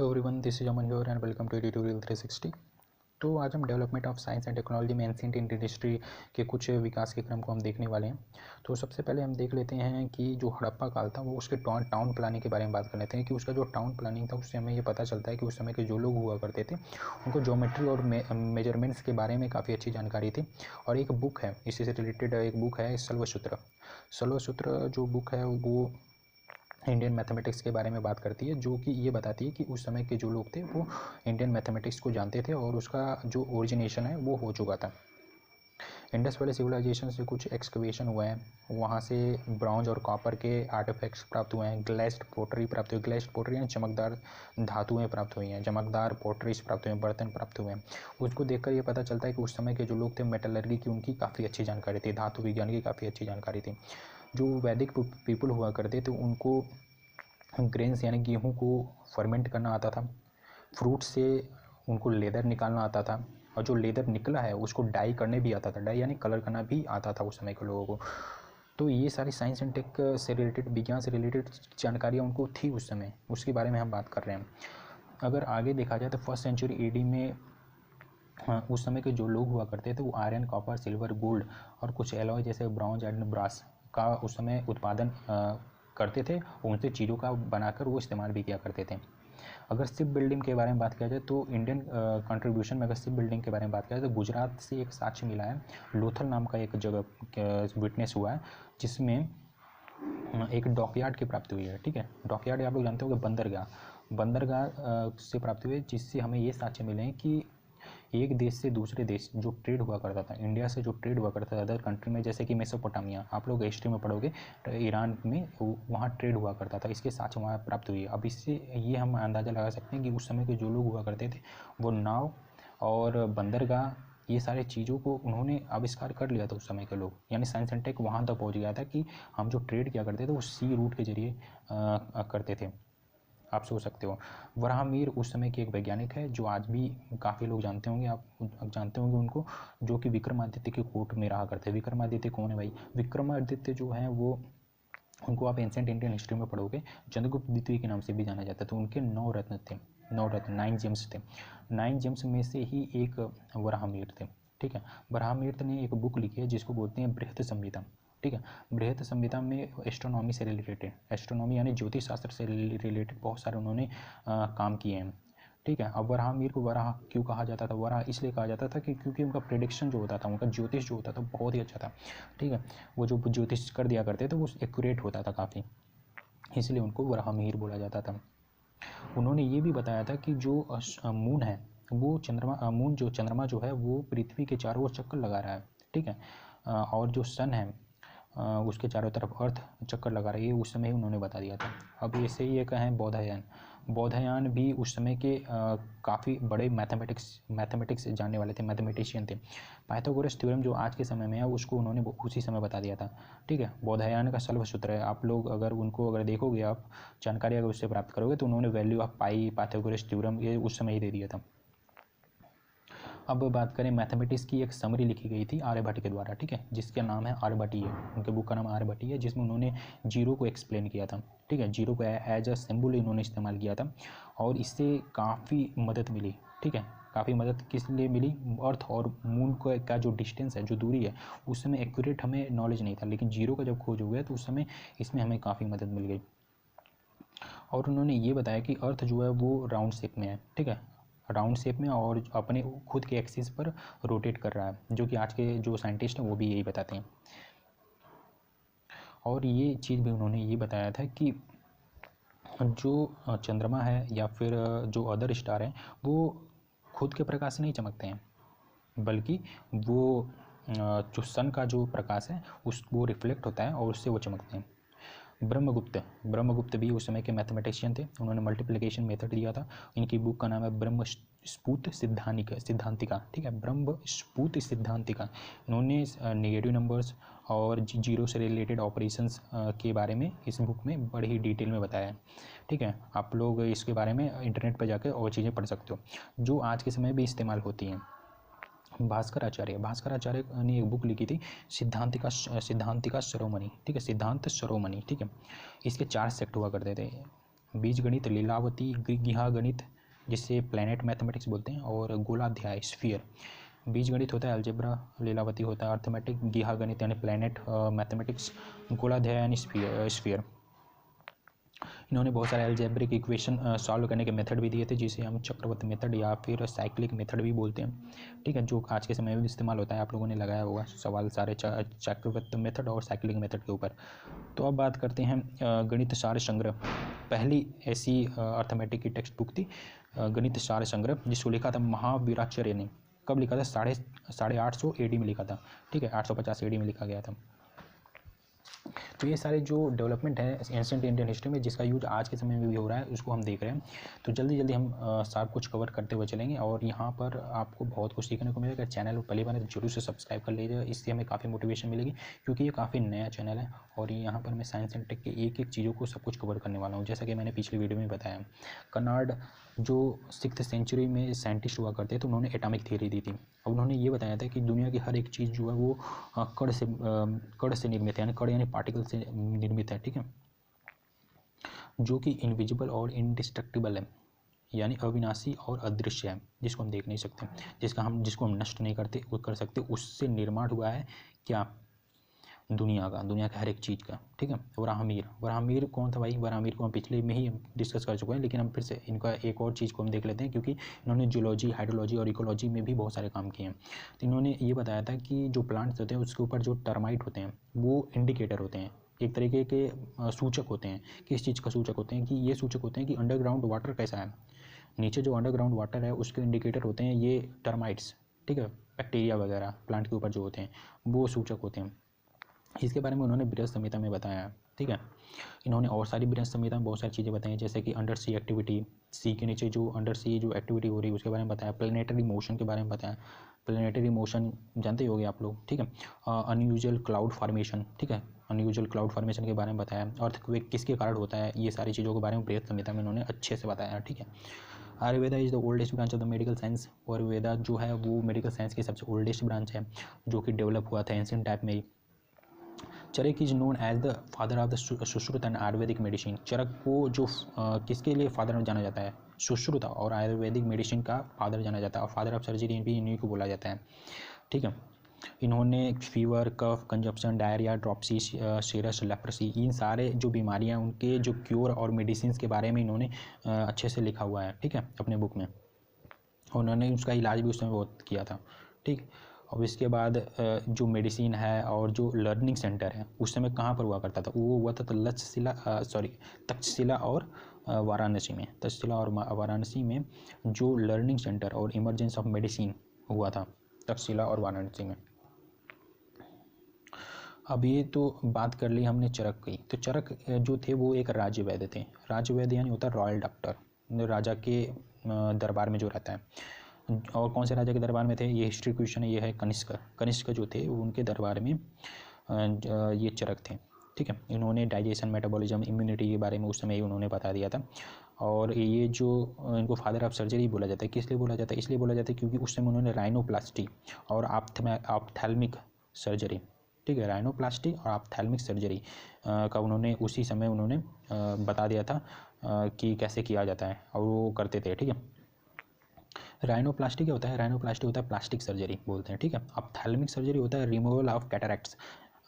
Hello everyone, this is Aman here and welcome to tutorial 360। तो आज हम development of science and technology में ancient Indian history के कुछ विकास के क्रम को हम देखने वाले हैं। तो सबसे पहले हम देख लेते हैं कि जो हड़प्पा काल था वो उसके टाउन प्लानिंग के बारे में बात कर लेते हैं कि उसका जो टाउन प्लानिंग था उससे हमें ये पता चलता है कि उस समय के जो लोग हुआ करते थे उनको ज्योमेट्री और मेजरमेंट्स के बारे में काफ़ी अच्छी जानकारी थी। और एक बुक है, इसी से रिलेटेड एक बुक है सल्वसूत्र जो बुक है वो इंडियन मैथमेटिक्स के बारे में बात करती है, जो कि ये बताती है कि उस समय के जो लोग थे वो इंडियन मैथमेटिक्स को जानते थे और उसका जो ओरिजिनेशन है वो हो चुका था। इंडस वैली सिविलाइजेशन से कुछ एक्सकवेशन हुए हैं, वहाँ से ब्रॉन्ज और कॉपर के आर्टिफैक्ट्स प्राप्त हुए हैं। ग्लेस्ड पोटरी प्राप्त हुई, ग्लेस्ड पोटरी यानी चमकदार धातुएं प्राप्त हुई हैं, चमकदार पोटरीज प्राप्त हुए हैं, बर्तन प्राप्त हुए हैं। उसको देखकर ये पता चलता है कि उस समय के जो लोग थे मेटलर्जी की उनकी काफ़ी अच्छी जानकारी थी, धातु विज्ञान की काफ़ी अच्छी जानकारी थी। जो वैदिक पीपल हुआ करते थे उनको ग्रेन्स यानी गेहूँ को फर्मेंट करना आता था, फ्रूट से उनको लेदर निकालना आता था, और जो लेदर निकला है उसको डाई करने भी आता था, डाई यानी कलर करना भी आता था उस समय के लोगों को। तो ये सारी साइंस एंड टेक से रिलेटेड, विज्ञान से रिलेटेड जानकारियाँ उनको थी उस समय, उसके बारे में हम बात कर रहे हैं। अगर आगे देखा जाए तो फर्स्ट सेंचुरी AD में उस समय के जो लोग हुआ करते थे वो आयरन, कॉपर, सिल्वर, गोल्ड और कुछ एलॉय जैसे ब्रॉन्ज एंड ब्रास का उस समय उत्पादन करते थे, उनसे चीज़ों का बनाकर वो इस्तेमाल भी किया करते थे। अगर शिप बिल्डिंग के बारे में बात किया जाए तो इंडियन कंट्रीब्यूशन में अगर शिप बिल्डिंग के बारे में बात किया जाए तो गुजरात से एक साक्ष्य मिला है, लोथल नाम का एक जगह विटनेस हुआ है जिसमें एक डॉकयार्ड की प्राप्ति हुई है। ठीक है, डॉकयार्ड आप लोग जानते हो कि बंदरगाह से प्राप्ति हुई है, जिससे हमें ये साक्ष्य मिले हैं कि एक देश से दूसरे देश जो ट्रेड हुआ करता था, इंडिया से जो ट्रेड हुआ करता था अदर कंट्री में, जैसे कि मेसोपोटामिया आप लोग हिस्ट्री में पढ़ोगे तो ईरान में वहाँ ट्रेड हुआ करता था, इसके साथ वहाँ प्राप्त हुई है। अब इससे ये हम अंदाज़ा लगा सकते हैं कि उस समय के जो लोग हुआ करते थे वो नाव और बंदरगाह ये सारी चीज़ों को उन्होंने आविष्कार कर लिया था उस समय के लोग, यानी साइंस एंड टेक वहाँ तक पहुँच गया था कि हम जो ट्रेड किया करते थे वो सी रूट के जरिए करते थे। आप सोच सकते हो। वराहमीर उस समय के एक वैज्ञानिक है जो आज भी काफ़ी लोग जानते होंगे, आप जानते होंगे उनको, जो कि विक्रमादित्य के कोर्ट में रहा करते हैं। विक्रमादित्य कौन है भाई? विक्रमादित्य जो है वो, उनको आप एंशिएंट इंडियन हिस्ट्री में पढ़ोगे, चंद्रगुप्त द्वितीय के नाम से भी जाना जाता है। तो उनके 9 रत्न थे, 9 जेम्स थे। 9 जेम्स में से ही एक वराहमीर थे। ठीक है, वराहमीर ने एक बुक लिखी है जिसको बोलते हैं बृहत संहिता। ठीक है, बृहत संहिता में एस्ट्रोनॉमी से रिलेटेड, एस्ट्रोनॉमी यानी ज्योतिष शास्त्र से रिलेटेड बहुत सारे उन्होंने काम किए हैं। ठीक है, अब वराहमीर को वराह क्यों कहा जाता था? वराह इसलिए कहा जाता था कि क्योंकि उनका प्रेडिक्शन जो होता था, उनका ज्योतिष जो होता था बहुत ही अच्छा था। ठीक है, वो जो ज्योतिष कर दिया करते थे वो एक्यूरेट होता था काफ़ी, इसलिए उनको वराहमीर बोला जाता था। उन्होंने ये भी बताया था कि जो मून है वो चंद्रमा जो है वो पृथ्वी के चारों ओर चक्कर लगा रहा है। ठीक है, और जो सन है उसके चारों तरफ अर्थ चक्कर लगा रही है, उस समय ही उन्होंने बता दिया था। अब ऐसे ही एक हैं बौधायन भी उस समय के काफ़ी बड़े मैथमेटिक्स जानने वाले थे, मैथमेटिशियन थे। पाइथागोरस थ्योरम जो आज के समय में है उसको उन्होंने उसी समय बता दिया था। ठीक है, बौधायन का सल्वसूत्र है, आप लोग अगर उनको देखोगे, आप जानकारी अगर उससे प्राप्त करोगे तो उन्होंने value of pi, Pythagoras theorem ये उस समय ही दे दिया था। अब बात करें मैथमेटिक्स की, एक समरी लिखी गई थी आर्यभट्ट के द्वारा। ठीक है, जिसका नाम है आर्यभट्टीय, उनके बुक का नाम आर्यभट्टीय है, जिसमें उन्होंने जीरो को एक्सप्लेन किया था। ठीक है, जीरो को एज अ सिंबल इन्होंने इस्तेमाल किया था और इससे काफ़ी मदद मिली। ठीक है, काफ़ी मदद किस लिए मिली? अर्थ और मून का जो डिस्टेंस है, जो दूरी है, उस समय एक्यूरेट हमें नॉलेज नहीं था, लेकिन जीरो का जब खोज हो गया तो उस समय इसमें हमें काफ़ी मदद मिल गई। और उन्होंने ये बताया कि अर्थ जो है वो राउंड शेप में है। ठीक है, राउंड शेप में और अपने खुद के एक्सिस पर रोटेट कर रहा है, जो कि आज के जो साइंटिस्ट हैं वो भी यही बताते हैं। और ये चीज़ भी उन्होंने ये बताया था कि जो चंद्रमा है या फिर जो अदर स्टार हैं वो खुद के प्रकाश से नहीं चमकते हैं, बल्कि वो जो सन का जो प्रकाश है वो रिफ्लेक्ट होता है और उससे वो चमकते हैं। ब्रह्मगुप्त भी उस समय के मैथमेटिशियन थे, उन्होंने मल्टीप्लिकेशन मेथड दिया था। इनकी बुक का नाम है ब्रह्मस्फुट सिद्धांतिका। ठीक है, ब्रह्मस्फुट सिद्धांतिका। इन्होंने नेगेटिव नंबर्स और जीरो से रिलेटेड ऑपरेशंस के बारे में इस बुक में बड़ी ही डिटेल में बताया है। ठीक है, आप लोग इसके बारे में इंटरनेट पर जाकर और चीज़ें पढ़ सकते हो, जो आज के समय भी इस्तेमाल होती हैं। भास्कर आचार्य ने एक बुक लिखी थी सिद्धांतिका शिरोमणि। ठीक है, सिद्धांत शिरोमणि। ठीक है, इसके 4 सेक्ट हुआ करते थे। बीजगणित, लीलावती, गिहा गणित जिसे प्लैनेट मैथमेटिक्स बोलते हैं, और गोलाध्याय स्फीयर। बीजगणित होता है अलजेब्रा, लीलावती होता है अर्थमेटिक, गिहा गणित यानी प्लैनेट मैथमेटिक्स, गोलाध्याय यानी स्फीयर। इन्होंने बहुत सारे अलजेब्रिक इक्वेशन सॉल्व करने के मेथड भी दिए थे, जिसे हम चक्रवत मेथड या फिर साइक्लिक मेथड भी बोलते हैं, ठीक है, जो आज के समय में भी इस्तेमाल होता है। आप लोगों ने लगाया होगा सवाल सारे चक्रवत मेथड और साइक्लिक मेथड के ऊपर। तो अब बात करते हैं गणित सार संग्रह। पहली ऐसी अर्थमेटिक की टेक्स्ट बुक थी गणित सार संग्रह, जिसको लिखा था महावीराचार्य ने। कब लिखा था? 850 AD में लिखा था, ठीक है, 850 AD में लिखा गया था। तो ये सारे जो डेवलपमेंट है एंशिएंट इंडियन हिस्ट्री में, जिसका यूज आज के समय में भी हो रहा है, उसको हम देख रहे हैं। तो जल्दी जल्दी हम सब कुछ कवर करते हुए चलेंगे, और यहाँ पर आपको बहुत कुछ सीखने को मिलेगा। चैनल पहली बार है तो जरूर से सब्सक्राइब कर लीजिएगा, इससे हमें काफ़ी मोटिवेशन मिलेगी, क्योंकि ये काफ़ी नया चैनल है और यहाँ पर मैं साइंस एंड टेक के एक एक चीज़ों को सब कुछ कवर करने वाला हूँ। जैसा कि मैंने पिछली वीडियो में बताया, कनार्ड जो 6th सेंचुरी में साइंटिस्ट हुआ करते तो उन्होंने एटॉमिक थ्योरी दी थी। अब उन्होंने ये बताया था कि दुनिया की हर एक चीज़ जो है वो कण से निर्मित है, यानी कण यानी पार्टिकल से निर्मित है, ठीक है, जो कि इनविजिबल और इनडिस्ट्रक्टिबल है, यानी अविनाशी और अदृश्य है, जिसको हम देख नहीं सकते, जिसको हम नष्ट नहीं कर सकते। उससे निर्माण हुआ है क्या? दुनिया के हर एक चीज़ का, ठीक है। वराहमिर कौन था भाई? वराहमिर को हम पिछले में ही डिस्कस कर चुके हैं, लेकिन हम फिर से इनका एक और चीज़ को हम देख लेते हैं, क्योंकि इन्होंने जूलॉजी, हाइड्रोलॉजी और इकोलॉजी में भी बहुत सारे काम किए हैं। तो इन्होंने ये बताया था कि जो प्लांट्स होते हैं उसके ऊपर जो टर्माइट होते हैं वो इंडिकेटर होते हैं, एक तरीके के सूचक होते हैं। किस चीज़ का सूचक होते हैं? कि ये सूचक होते हैं कि अंडरग्राउंड वाटर कैसा है। नीचे जो अंडरग्राउंड वाटर है उसके इंडिकेटर होते हैं ये टर्माइट्स, ठीक है, बैक्टीरिया वगैरह प्लांट के ऊपर जो होते हैं वो सूचक होते हैं। इसके बारे में उन्होंने बृहद संहिता में बताया, ठीक है। इन्होंने और सारी बृहद संहिता में बहुत सारी चीज़ें बताई, जैसे कि अंडर सी एक्टिविटी, सी के नीचे जो अंडर सी जो एक्टिविटी हो रही है उसके बारे में बताया, प्लेनेटरी मोशन के बारे में बताया। प्लेनेटरी मोशन जानते होंगे आप लोग, ठीक है। अनयूजुअल क्लाउड फॉर्मेशन, ठीक है, अनयूजुअल क्लाउड फॉर्मेशन के बारे में बताया। अर्थक्वेक किसके कारण होता है, ये सारी चीज़ों के बारे में बृहद संहिता में उन्होंने अच्छे से बताया, ठीक है। Ayurveda is the oldest branch of the medical science. Ayurveda जो है वो मेडिकल साइंस की सबसे ओल्डेस्ट ब्रांच है, जो कि डेवलप हुआ था एंशिएंट टाइप में ही। Charak is known as the father of the Sushruta and ayurvedic medicine. Charak को जो किसके लिए फादर जाना जाता है? सुश्रुत और आयुर्वेदिक मेडिसिन का फादर जाना जाता है, और फादर ऑफ सर्जरी भी इन्हीं को बोला जाता है, ठीक है। इन्होंने fever, cough, consumption, diarrhoea, dropsy, serous, leprosy, इन सारे जो बीमारियां उनके जो क्योर और मेडिसिन के बारे में इन्होंने अच्छे से लिखा हुआ है, ठीक है, अपने बुक में। उन्होंने उसका इलाज भी उस समय बहुत किया था, ठीक। और इसके बाद जो मेडिसिन है और जो लर्निंग सेंटर है उस समय कहाँ पर हुआ करता था? वो हुआ था तक्षशिला और वाराणसी में। तक्षशिला और वाराणसी में जो लर्निंग सेंटर और इमरजेंसी ऑफ मेडिसिन हुआ था, तक्षशिला और वाराणसी में। अब ये तो बात कर ली हमने चरक की। तो चरक जो थे वो एक राज्य वैद्य थे। राज्य वैद्य यानी होता है रॉयल डॉक्टर, राजा के दरबार में जो रहता है। और कौन से राजा के दरबार में थे? ये हिस्ट्री क्वेश्चन है, ये है कनिष्क जो थे उनके दरबार में ये चरक थे, ठीक है। इन्होंने डाइजेशन, मेटाबॉलिज्म, इम्यूनिटी के बारे में उस समय ही उन्होंने बता दिया था। और ये जो इनको फादर ऑफ सर्जरी बोला जाता है, किस लिए बोला जाता है? इसलिए बोला जाता है क्योंकि उस समय उन्होंने राइनोप्लास्टी और ऑप्थेल्मिक सर्जरी, ठीक है, राइनोप्लास्टी और ऑप्थेल्मिक सर्जरी का उन्होंने उसी समय उन्होंने बता दिया था कि कैसे किया जाता है, और वो करते थे, ठीक है। राइनोप्लास्टी क्या होता है? राइनोप्लास्टी होता है प्लास्टिक सर्जरी बोलते हैं, ठीक है। ऑप्थेल्मिक सर्जरी होता है रिमूवल ऑफ कैटरेक्ट्स।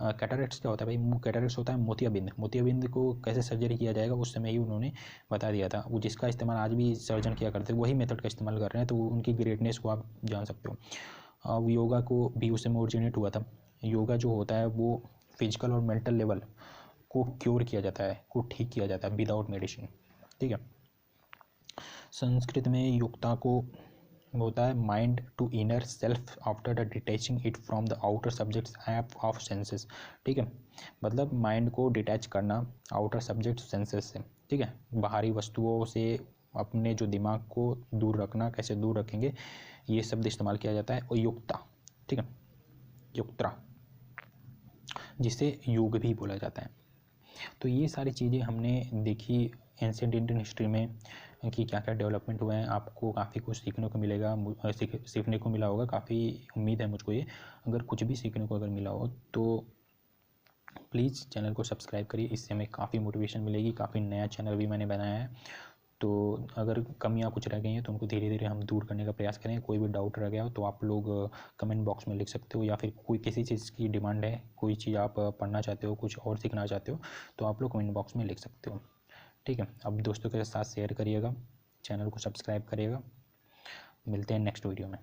कैटरेक्ट्स क्या होता है भाई? कैटरेक्ट्स होता है मोतियाबिंद। मोतियाबिंद को कैसे सर्जरी किया जाएगा उस समय ही उन्होंने बता दिया था। वो जिसका इस्तेमाल आज भी सर्जन किया करते हैं, वही मेथड का इस्तेमाल कर रहे हैं, तो उनकी ग्रेटनेस को आप जान सकते हो। अब योगा को भी उस समय ओरिजिनेट हुआ था। योगा जो होता है वो फिजिकल और मेंटल लेवल को क्योर किया जाता है, को ठीक किया जाता है विदाउट मेडिसिन, ठीक है। संस्कृत में योक्ता को होता है mind to inner self after the detaching it from the outer subjects of senses, ठीक है। मतलब माइंड को डिटैच करना आउटर सब्जेक्ट सेंसेस से, ठीक है, बाहरी वस्तुओं से अपने जो दिमाग को दूर रखना, कैसे दूर रखेंगे, ये शब्द इस्तेमाल किया जाता है। और युक्ता, ठीक है, युक्त्रा, जिसे योग भी बोला जाता है। तो ये सारी चीज़ें हमने देखी एंशिएंट इंडियन हिस्ट्री में कि क्या क्या डेवलपमेंट हुए हैं। आपको काफ़ी कुछ सीखने को मिलेगा, सीखने को मिला होगा, काफ़ी उम्मीद है मुझको ये। अगर कुछ भी सीखने को अगर मिला हो तो प्लीज़ चैनल को सब्सक्राइब करिए, इससे हमें काफ़ी मोटिवेशन मिलेगी। काफ़ी नया चैनल भी मैंने बनाया है, तो अगर कमियां कुछ रह गई हैं तो उनको धीरे धीरे हम दूर करने का प्रयास करें। कोई भी डाउट रह गया हो तो आप लोग कमेंट बॉक्स में लिख सकते हो, या फिर कोई किसी चीज़ की डिमांड है, कोई चीज़ आप पढ़ना चाहते हो, कुछ और सीखना चाहते हो, तो आप लोग कमेंट बॉक्स में लिख सकते हो। ठीक है, अब दोस्तों के साथ शेयर करिएगा, चैनल को सब्सक्राइब करिएगा। मिलते हैं नेक्स्ट वीडियो में।